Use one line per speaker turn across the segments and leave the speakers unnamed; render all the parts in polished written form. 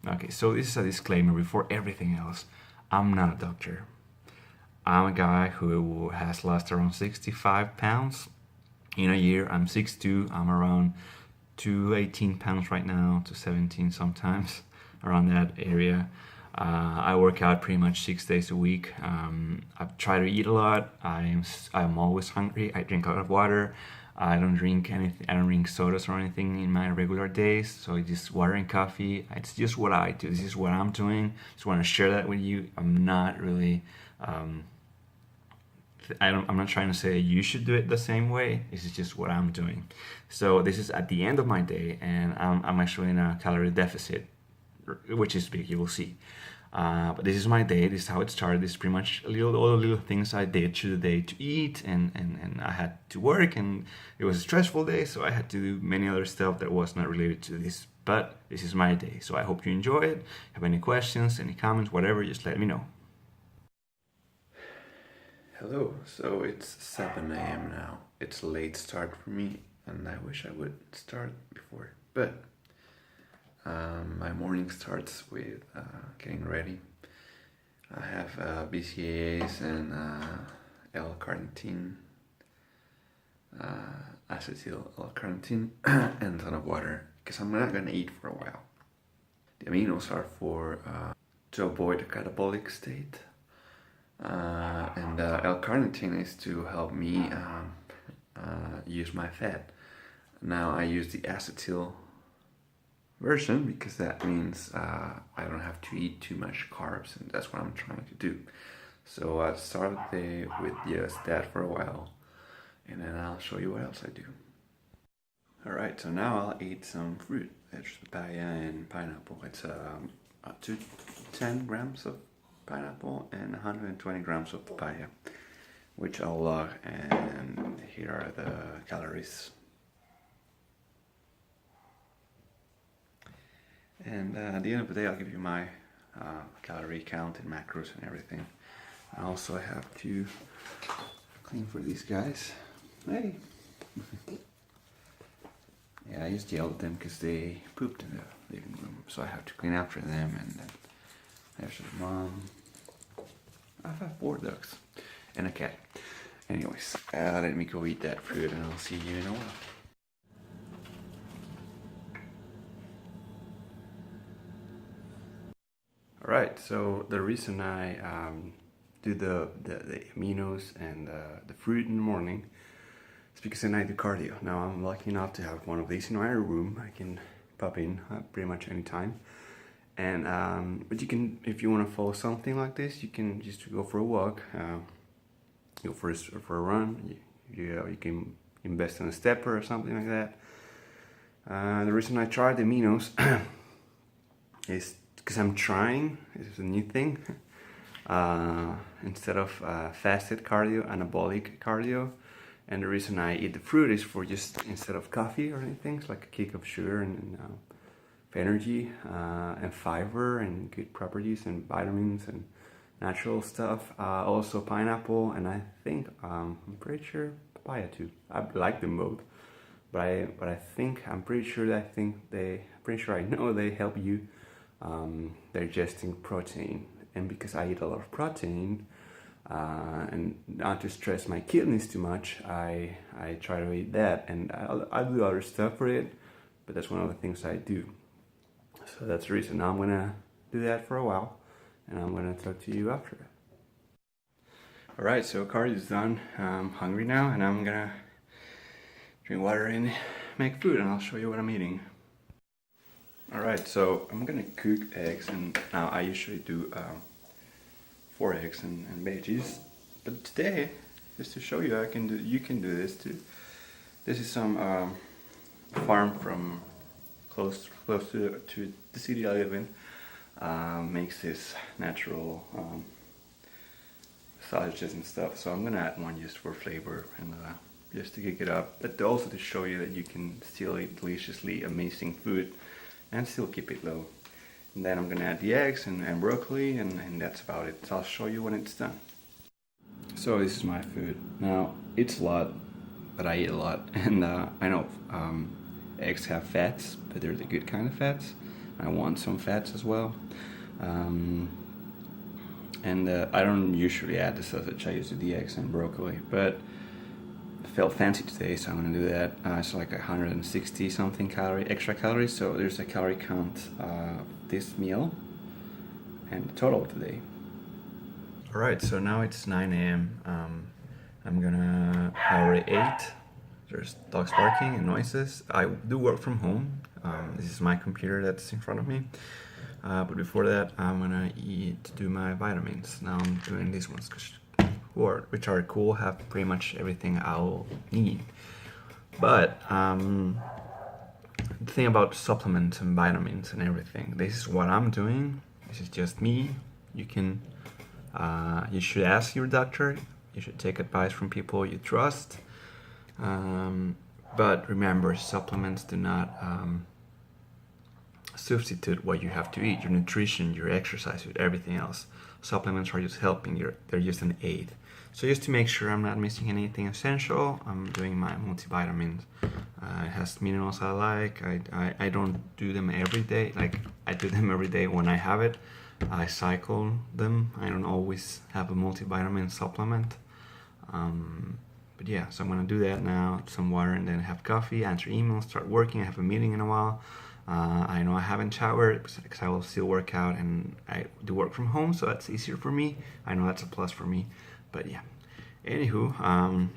Okay, so this is a disclaimer before everything else. I'm not a doctor. I'm a guy who has lost around 65 pounds in a year. I'm 6'2". I'm around 218 pounds right now, to 17 sometimes, around that area. I work out pretty much 6 days a week. I try to eat a lot. I'm always hungry. I drink a lot of water. I don't drink anything. I don't drink sodas or anything in my regular days. So it's just water and coffee. It's just what I do. This is what I'm doing. Just want to share that with you. I'm not really. I'm not trying to say you should do it the same way. This is just what I'm doing. So this is at the end of my day, and I'm actually in a calorie deficit, which is big. You will see. But this is my day. This is how it started. This is pretty much all the little things I did through the day to eat, and I had to work, and it was a stressful day, so I had to do many other stuff that was not related to this. But this is my day, so I hope you enjoy it. Have any questions, any comments, whatever, just let me know.
Hello, so it's 7 a.m. now. It's a late start for me, and I wish I would start before. But my morning starts with getting ready. I have BCAAs and L-carnitine, acetyl L-carnitine, and a ton of water, because I'm not gonna eat for a while. The aminos are for to avoid a catabolic state. And L-carnitine is to help me use my fat. Now I use the acetyl version because that means I don't have to eat too much carbs, and that's what I'm trying to do. So I started with just that for a while, and then I'll show you what else I do. Alright, so now I'll eat some fruit. It's papaya and pineapple. It's 10 grams of pineapple and 120 grams of papaya, which I'll log, and here are the calories. And at the end of the day, I'll give you my calorie count and macros and everything. I also have to clean for these guys. Hey! Yeah, I just yelled at them because they pooped in the living room, so I have to clean after them. And then there's the mom. I have 4 ducks and a cat. Anyways, let me go eat that fruit, and I'll see you in a while. Alright, so the reason I do the aminos and the fruit in the morning is because then I do cardio. Now I'm lucky enough to have one of these in my room. I can pop in pretty much any time. And but you can, if you want to follow something like this, you can just go for a walk, go for a run. You can invest in a stepper or something like that. The reason I tried the aminos is because I'm trying. It's a new thing. Instead of fasted cardio, anabolic cardio. And the reason I eat the fruit is for just, instead of coffee or anything, it's like a kick of sugar and energy and fiber and good properties and vitamins and natural stuff. Also pineapple, and I think I'm pretty sure papaya too. I like them both, but I'm pretty sure I know they help you digesting protein. And because I eat a lot of protein, and not to stress my kidneys too much, I try to eat that, and I'll do other stuff for it, but that's one of the things I do. So that's the reason. Now I'm gonna do that for a while, and I'm gonna talk to you after. Alright, so cardio is done. I'm hungry now, and I'm gonna drink water and make food, and I'll show you what I'm eating. Alright, so I'm gonna cook eggs, and now I usually do 4 eggs and veggies, but today, just to show you, you can do this too. This is some farm from close to the city I live in. Makes this natural sausages and stuff, so I'm gonna add one just for flavor and just to kick it up, but also to show you that you can still eat deliciously amazing food and still keep it low. And then I'm gonna add the eggs and broccoli, and that's about it. So I'll show you when it's done. So this is my food. Now, it's a lot, but I eat a lot. And I know eggs have fats, but they're the good kind of fats. I want some fats as well. And I don't usually add the sausage. I use the eggs and broccoli, but I felt fancy today, so I'm gonna do that. It's like 160 something extra calories, so there's a calorie count this meal and the total today. Alright, so now it's 9 a.m. I already ate. There's dogs barking and noises. I do work from home. This is my computer that's in front of me. But before that, I'm gonna do my vitamins. Now I'm doing these ones, which are cool, have pretty much everything I'll need. But the thing about supplements and vitamins and everything, this is what I'm doing. This is just me. You should ask your doctor. You should take advice from people you trust. But remember, supplements do not substitute what you have to eat, your nutrition, your exercise, with everything else. Supplements are just helping, they're just an aid. So just to make sure I'm not missing anything essential, I'm doing my multivitamins. It has minerals I like. I don't do them every day, like I do them every day when I have it. I cycle them. I don't always have a multivitamin supplement. But yeah, so I'm gonna do that now, some water, and then have coffee, answer emails, start working. I have a meeting in a while. I know I haven't showered because I will still work out, and I do work from home, so that's easier for me. I know that's a plus for me, but yeah. Anywho,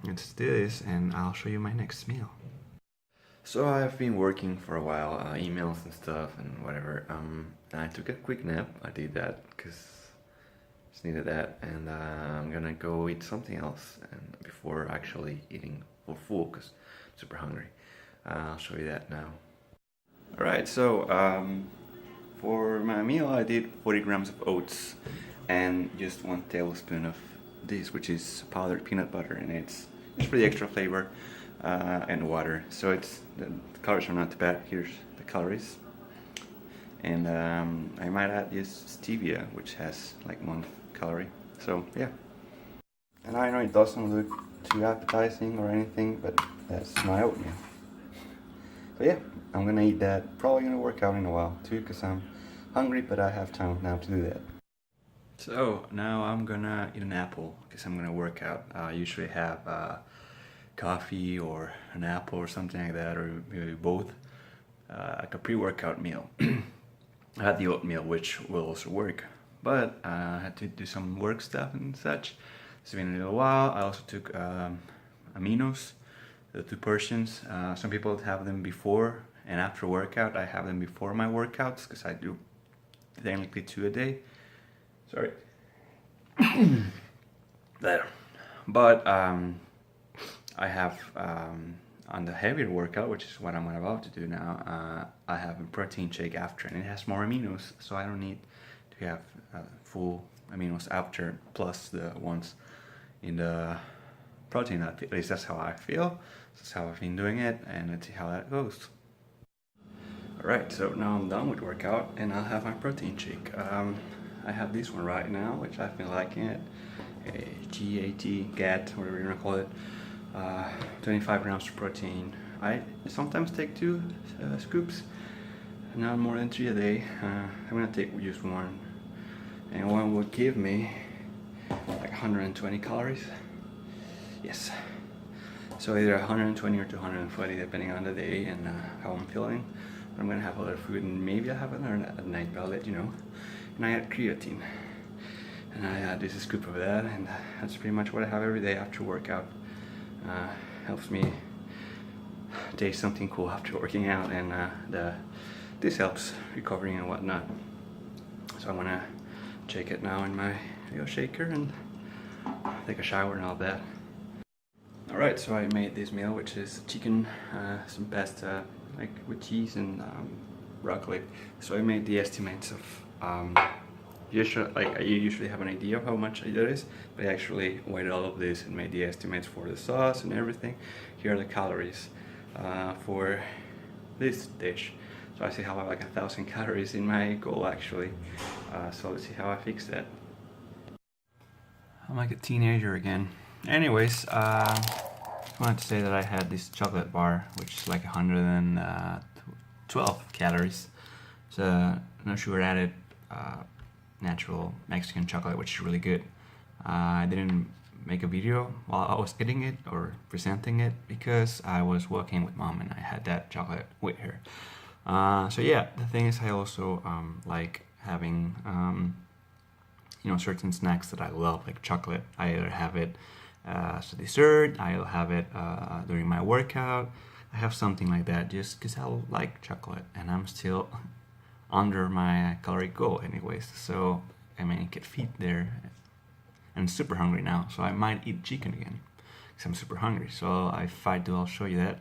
let's do this, and I'll show you my next meal. So I've been working for a while, emails and stuff and whatever. I took a quick nap. I did that because just needed that, and I'm gonna go eat something else and before actually eating for full because I'm super hungry. I'll show you that now. Alright, so for my meal I did 40 grams of oats and just 1 tablespoon of this, which is powdered peanut butter, and it's for the extra flavor, and water. So the calories are not too bad. Here's the calories. And I might add this stevia, which has like 1 calorie. So yeah. And I know it doesn't look too appetizing or anything, but that's my oatmeal. So yeah, I'm gonna eat that. Probably gonna work out in a while too, because I'm hungry, but I have time now to do that. So now I'm gonna eat an apple because I'm gonna work out. I usually have coffee or an apple or something like that, or maybe both, like a pre-workout meal. I had the oatmeal, which will also work, but I had to do some work stuff and such. It's been a little while. I also took aminos, the 2 portions. Some people have them before and after workout. I have them before my workouts because I do technically 2 a day. Sorry. There. But I have on the heavier workout, which is what I'm about to do now, I have a protein shake after, and it has more aminos, so I don't need to have full aminos after plus the ones in the protein. At least that's how I feel. That's how I've been doing it, and let's see how that goes. Alright, so now I'm done with workout and I'll have my protein shake. I have this one right now, which I've been liking it. GAT, whatever you want to call it. 25 grams of protein. I sometimes take 2 scoops, not more than 3 a day. I'm gonna take just 1, and 1 would give me like 120 calories. Yes, so either 120 or 240 depending on the day and how I'm feeling. I'm gonna have a lot of food, and maybe I'll have another at night, but I'll let you know. And I add creatine, and I add this scoop of that, and that's pretty much what I have every day after workout. Helps me taste something cool after working out, and this helps recovering and whatnot. So I'm gonna shake it now in my little shaker and take a shower and all that. Alright, so I made this meal, which is chicken, some pasta, like with cheese and broccoli. So I made the estimates of I usually have an idea of how much it is, but I actually weighed all of this and made the estimates for the sauce and everything. Here are the calories for this dish. So I see how I have like 1,000 calories in my goal actually. So let's see how I fix that. I'm like a teenager again. Anyways, I wanted to say that I had this chocolate bar, which is like 112 calories.
It's a no sugar added natural Mexican chocolate, which is really good. I didn't make a video while I was eating it or presenting it because I was working with mom and I had that chocolate with her. So yeah, the thing is, I also like having certain snacks that I love, like chocolate. I either have it as a dessert, I'll have it during my workout. I have something like that just because I like chocolate and I'm still under my calorie goal anyways. So I mean, it could fit there. I'm super hungry now, so I might eat chicken again because I'm super hungry. So if I do, I'll show you that.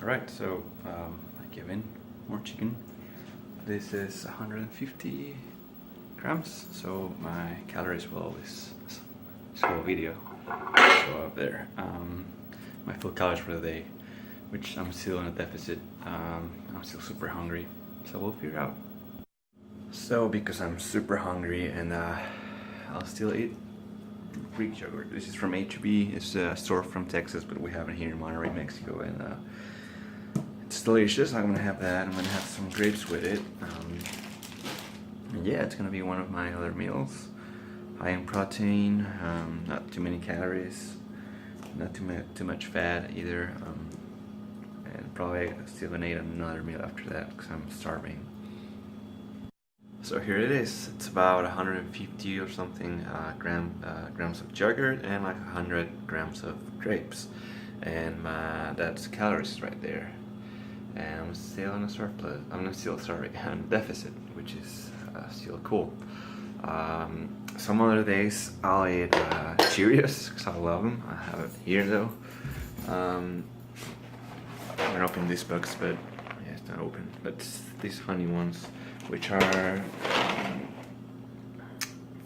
All right, so I give in more chicken. This is 150 grams, so my calories will always, this whole video, show up there. My full calories for the day, which I'm still in a deficit. I'm still super hungry, so we'll figure out. So because I'm super hungry and I'll still eat Greek yogurt. This is from HB. It's a store from Texas, but we have it here in Monterrey, Mexico, and it's delicious. I'm gonna have that. I'm gonna have some grapes with it. And yeah, it's gonna be one of my other meals. High in protein, not too many calories, not too much fat either, and probably still gonna eat another meal after that because I'm starving. So here it is. It's about 150 or something grams of yogurt and like 100 grams of grapes, and that's calories right there. And I'm still on a surplus. I'm still sorry, on deficit, which is still cool. Some other days I'll eat Cheerios because I love them. I have it here though. I'm gonna open this box, but yeah, it's not open. But these honey ones, which are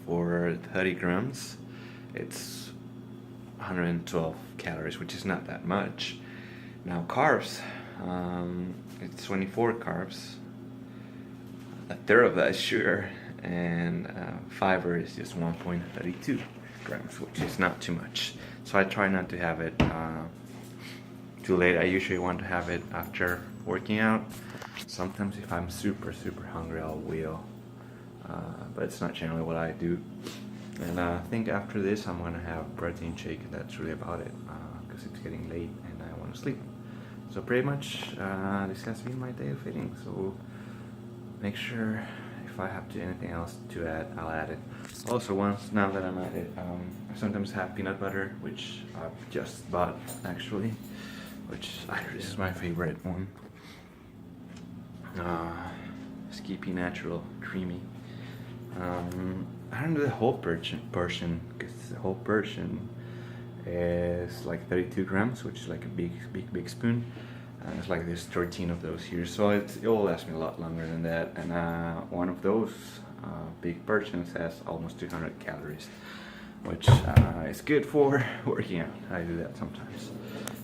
for 30 grams, it's 112 calories, which is not that much. Now carbs, it's 24 carbs, a third of that is sugar, and fiber is just 1.32 grams, which is not too much. So I try not to have it too late. I usually want to have it after working out. Sometimes if I'm super hungry, I'll wheel, but it's not generally what I do. And I think after this I'm gonna have a protein shake, and that's really about it, because it's getting late and I want to sleep. So pretty much this has been my day of eating, so make sure if I have anything else to add, I'll add it. Also, now that I'm at it, I sometimes have peanut butter, which I've just bought actually, which this is my favorite one. Skippy Natural Creamy. I don't do the whole portion because the whole portion is like 32 grams, which is like a big spoon. It's like there's 13 of those here, so it will last me a lot longer than that. And one of those big portions has almost 200 calories, which is good for working out. I do that sometimes.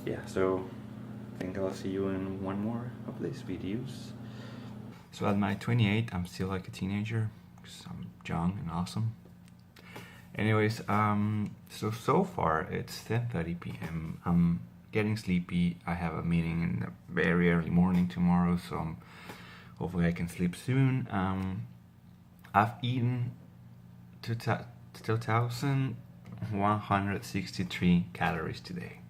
Yeah, so I think I'll see you in one more of these videos. So at my 28, I'm still like a teenager because I'm young and awesome. Anyways, so far it's 10:30 p.m. I'm getting sleepy. I have a meeting in the very early morning tomorrow, so hopefully I can sleep soon. I've eaten 2,163 calories today.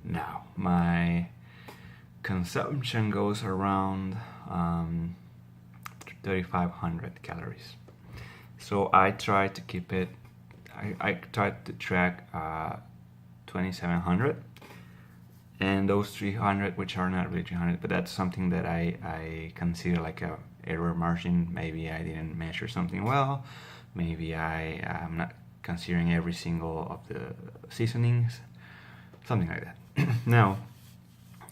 Now my consumption goes around 3,500 calories. So I try to keep it. I tried to track 2,700, and those 300, which are not really 300, but that's something that I consider like a error margin. Maybe I didn't measure something well. Maybe I'm not considering every single of the seasonings, something like that. Now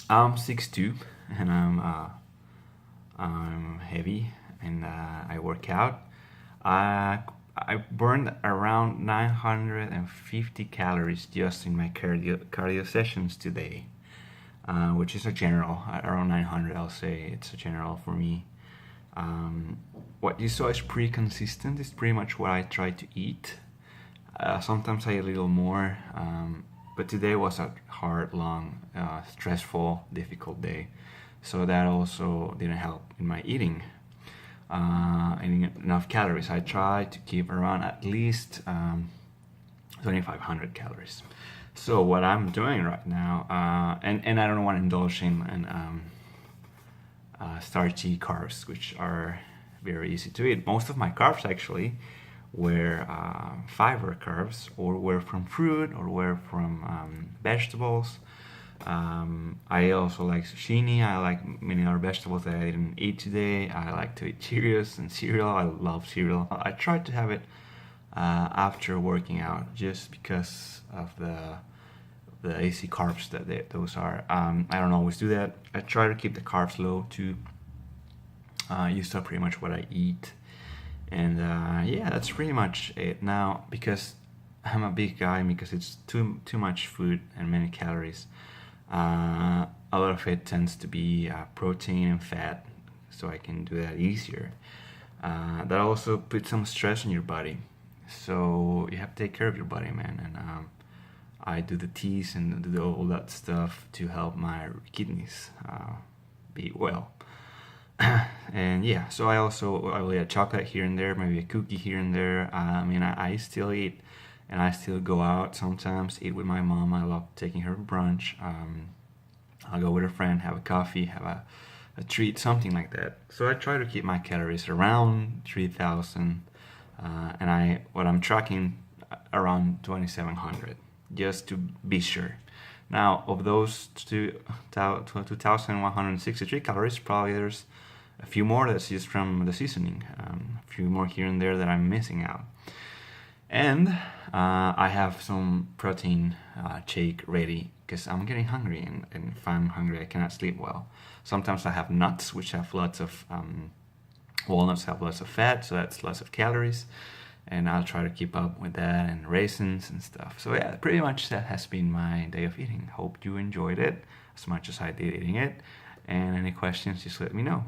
I'm 6'2", and I'm heavy, and I work out. I burned around 950 calories just in my cardio sessions today, which is a general, around 900. I'll say it's a general for me. What you saw is pretty consistent. It's pretty much what I try to eat. Sometimes I eat a little more, but today was a hard, long, stressful, difficult day, so that also didn't help in my eating. eating enough calories. I try to keep around at least 2,500 calories. So what I'm doing right now, and I don't want to indulge in starchy carbs, which are very easy to eat. Most of my carbs actually were fiber carbs, or were from fruit, or were from vegetables. I also like zucchini. I like many other vegetables that I didn't eat today. I like to eat Cheerios and cereal. I love cereal. I try to have it after working out, just because of the AC carbs that those are. I don't always do that. I try to keep the carbs low to use up pretty much what I eat. And yeah, that's pretty much it. Now, because I'm a big guy, because it's too much food and many calories, a lot of it tends to be protein and fat, so I can do that easier. That also puts some stress on your body, so you have to take care of your body, man. And I do the teas and do all that stuff to help my kidneys be well. And yeah, so I will eat a chocolate here and there, maybe a cookie here and there. I mean, I still eat, and I still go out sometimes, eat with my mom. I love taking her to brunch. I'll go with a friend, have a coffee, have a treat, something like that. So I try to keep my calories around 3,000, and what I'm tracking around 2,700, just to be sure. Now, of those 2,163 calories, probably there's a few more that's just from the seasoning, a few more here and there that I'm missing out. And I have some protein shake ready, because I'm getting hungry, and if I'm hungry, I cannot sleep well. Sometimes I have nuts, which have lots of, walnuts have lots of fat, so that's lots of calories, and I'll try to keep up with that, and raisins and stuff. So yeah, pretty much that has been my day of eating. Hope you enjoyed it as much as I did eating it, and any questions, just let me know.